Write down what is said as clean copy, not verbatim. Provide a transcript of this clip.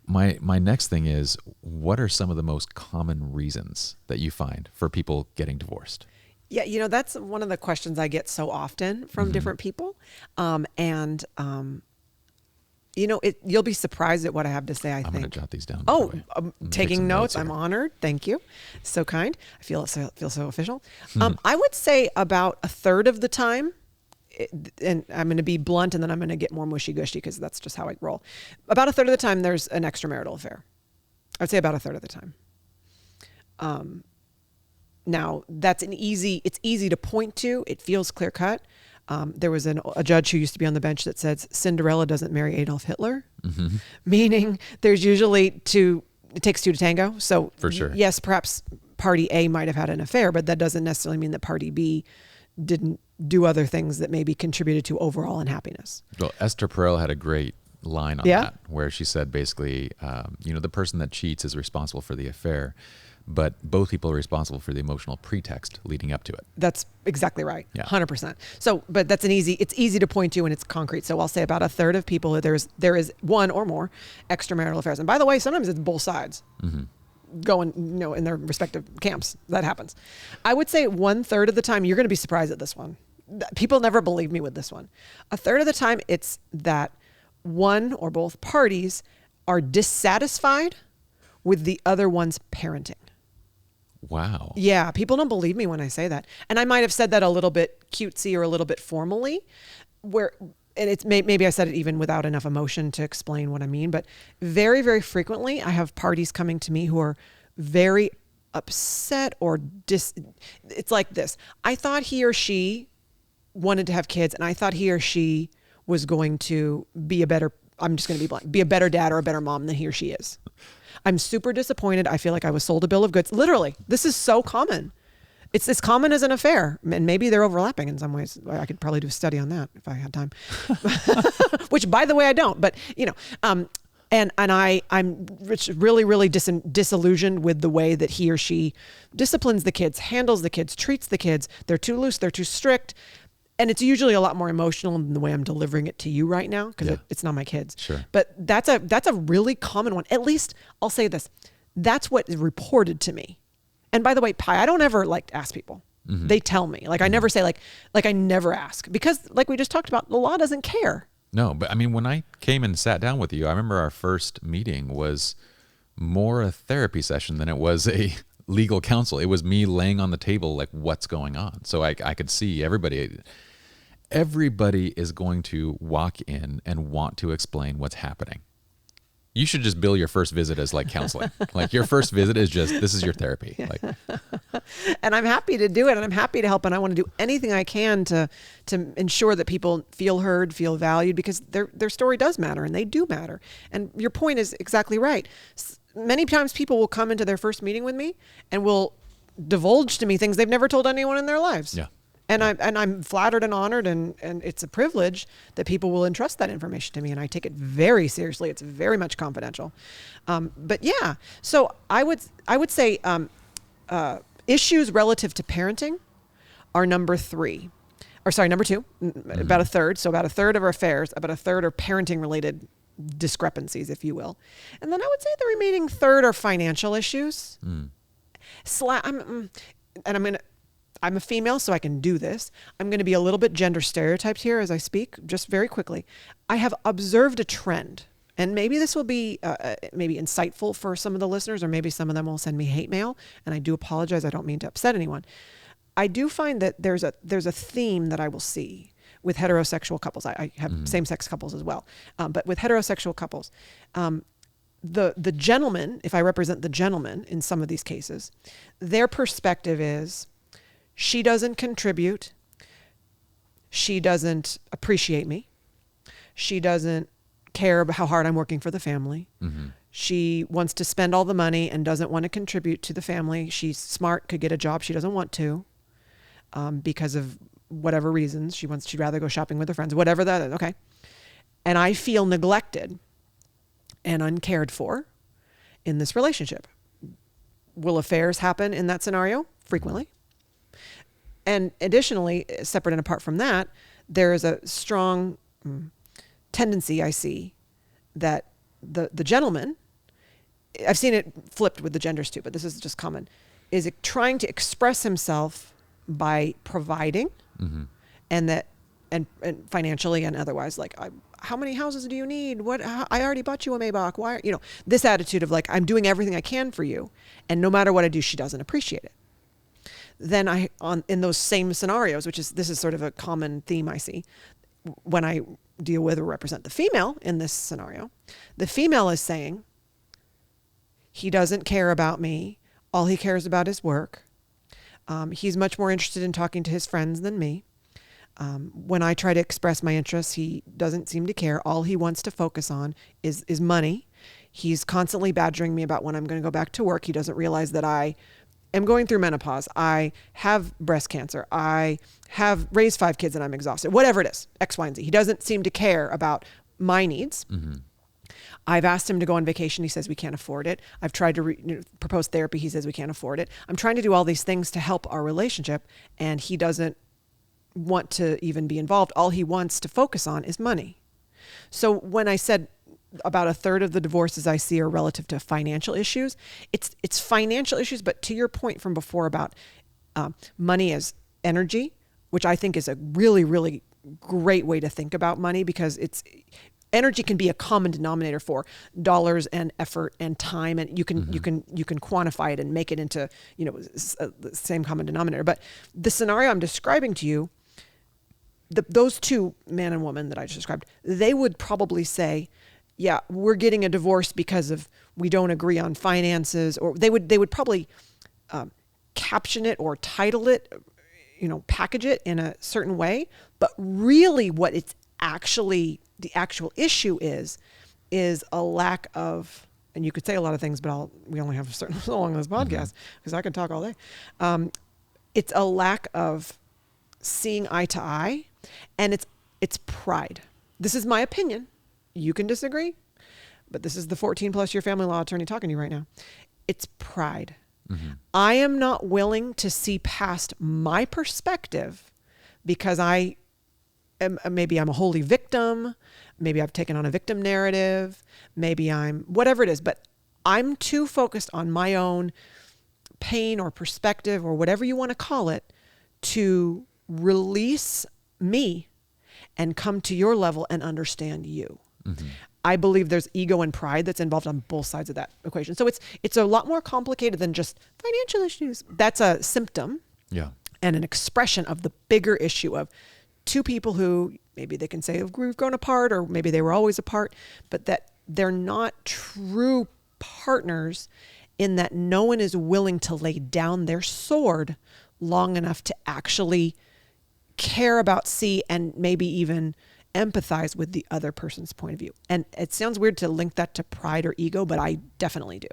My next thing is, what are some of the most common reasons that you find for people getting divorced? Yeah, that's one of the questions I get so often from Mm-hmm. different people. And you'll be surprised at what I have to say, I I'm going to think. jot these down, by the Oh, way. I'm I'm gonna take taking some notes. I'm here. honored. Thank you. So kind. I feel so official. Hmm. I would say about a third of the time, and I'm going to be blunt and then I'm going to get more mushy gushy because that's just how I roll. About a third of the time, there's an extramarital affair. I'd say about a third of the time. Now it's easy to point to. It feels clear cut. There was a judge who used to be on the bench that said Cinderella doesn't marry Adolf Hitler, Mm-hmm. meaning there's usually it takes two to tango. So For sure. yes, perhaps party A might have had an affair, but that doesn't necessarily mean that party B didn't do other things that maybe contributed to overall unhappiness. Well, Esther Perel had a great line on Yeah. that, where she said basically, the person that cheats is responsible for the affair, but both people are responsible for the emotional pretext leading up to it. That's exactly right. Yeah. 100%. So, but it's easy to point to and it's concrete. So I'll say about a third of people, there is one or more extramarital affairs. And by the way, sometimes it's both sides Mm-hmm. going, in their respective camps. That happens. I would say 1/3 of the time, you're going to be surprised at this one. People never believe me with this one. A third of the time, it's that one or both parties are dissatisfied with the other one's parenting. Wow. Yeah, people don't believe me when I say that. And I might have said that a little bit cutesy or a little bit formally, and it's maybe I said it even without enough emotion to explain what I mean, but very, very frequently I have parties coming to me who are very upset or it's like this. I thought he or she wanted to have kids and I thought he or she was going to be I'm just going to be blunt, be a better dad or a better mom than he or she is. I'm super disappointed. I feel like I was sold a bill of goods. Literally, this is so common. It's as common as an affair, and maybe they're overlapping in some ways. I could probably do a study on that if I had time, which, by the way, I don't. But and I'm really, really disillusioned with the way that he or she disciplines the kids, handles the kids, treats the kids. They're too loose. They're too strict. And it's usually a lot more emotional than the way I'm delivering it to you right now because it's not my kids. Sure. But that's a really common one. At least I'll say this. That's what is reported to me. And by the way, I don't ever ask people. Mm-hmm. They tell me. I never say like I never ask because like we just talked about, the law doesn't care. No, but I mean, when I came and sat down with you, I remember our first meeting was more a therapy session than it was a legal counsel. It was me laying on the table what's going on. So I could see everybody is going to walk in and want to explain what's happening. You should just bill your first visit as counseling. Your first visit is this is your therapy. And I'm happy to do it and I'm happy to help and I want to do anything I can to ensure that people feel heard, feel valued because their story does matter and they do matter. And your point is exactly right. Many times people will come into their first meeting with me and will divulge to me things they've never told anyone in their lives. Yeah. And I'm flattered and honored and it's a privilege that people will entrust that information to me and I take it very seriously. It's very much confidential. But yeah, so I would say issues relative to parenting are number two, about a third. So about a third of our affairs, about a third are parenting related discrepancies, if you will. And then I would say the remaining third are financial issues. I'm a female, so I can do this. I'm going to be a little bit gender stereotyped here as I speak, just very quickly. I have observed a trend, and maybe this will be maybe insightful for some of the listeners, or maybe some of them will send me hate mail, and I do apologize. I don't mean to upset anyone. I do find that there's a theme that I will see with heterosexual couples. I have same-sex couples as well, but with heterosexual couples, the gentleman, if I represent the gentleman in some of these cases, their perspective is, she doesn't contribute. She doesn't appreciate me. She doesn't care about how hard I'm working for the family. Mm-hmm. She wants to spend all the money and doesn't want to contribute to the family. She's smart, could get a job she doesn't want to because of whatever reasons. She'd rather go shopping with her friends, whatever that is. Okay. And I feel neglected and uncared for in this relationship. Will affairs happen in that scenario? Frequently. And additionally, separate and apart from that, there is a strong tendency I see that the gentleman, I've seen it flipped with the genders too, but this is just common, is trying to express himself by providing, and that and financially and otherwise, like, how many houses do you need? I already bought you a Maybach. Why, this attitude of like, I'm doing everything I can for you, and no matter what I do, she doesn't appreciate it. Then in those same scenarios, this is sort of a common theme I see when I deal with or represent the female in this scenario. The female is saying, he doesn't care about me. All he cares about is work. He's much more interested in talking to his friends than me. When I try to express my interests, he doesn't seem to care. All he wants to focus on is money. He's constantly badgering me about when I'm going to go back to work. He doesn't realize that I am going through menopause. I have breast cancer. I have raised 5 kids and I'm exhausted. Whatever it is, X, Y, and Z. He doesn't seem to care about my needs. I've asked him to go on vacation. He says we can't afford it. I've tried to propose therapy. He says we can't afford it. I'm trying to do all these things to help our relationship, and he doesn't want to even be involved. All he wants to focus on is money. So when I said about a third of the divorces I see are relative to financial issues, it's financial issues, but to your point from before about money as energy, which I think is a really, really great way to think about money, because energy can be a common denominator for dollars and effort and time, and you can quantify it and make it into the same common denominator. But the scenario I'm describing to you, those two, man and woman that I just described, they would probably say, yeah, we're getting a divorce because of we don't agree on finances, or they would probably caption it or title it, package it in a certain way. But really what it's actually, the actual issue is a lack of, and you could say a lot of things, but we only have so long on this podcast because I can talk all day. It's a lack of seeing eye to eye, and it's pride. This is my opinion. You can disagree, but this is the 14 plus year family law attorney talking to you right now. It's pride. I am not willing to see past my perspective because maybe I'm a holy victim. Maybe I've taken on a victim narrative. Maybe I'm whatever it is, but I'm too focused on my own pain or perspective or whatever you want to call it to release me and come to your level and understand you. I believe there's ego and pride that's involved on both sides of that equation. So it's a lot more complicated than just financial issues. That's a symptom and an expression of the bigger issue of two people who maybe they can say we've grown apart, or maybe they were always apart, but that they're not true partners in that no one is willing to lay down their sword long enough to actually care about, see, and maybe even empathize with the other person's point of view. And it sounds weird to link that to pride or ego, but I definitely do.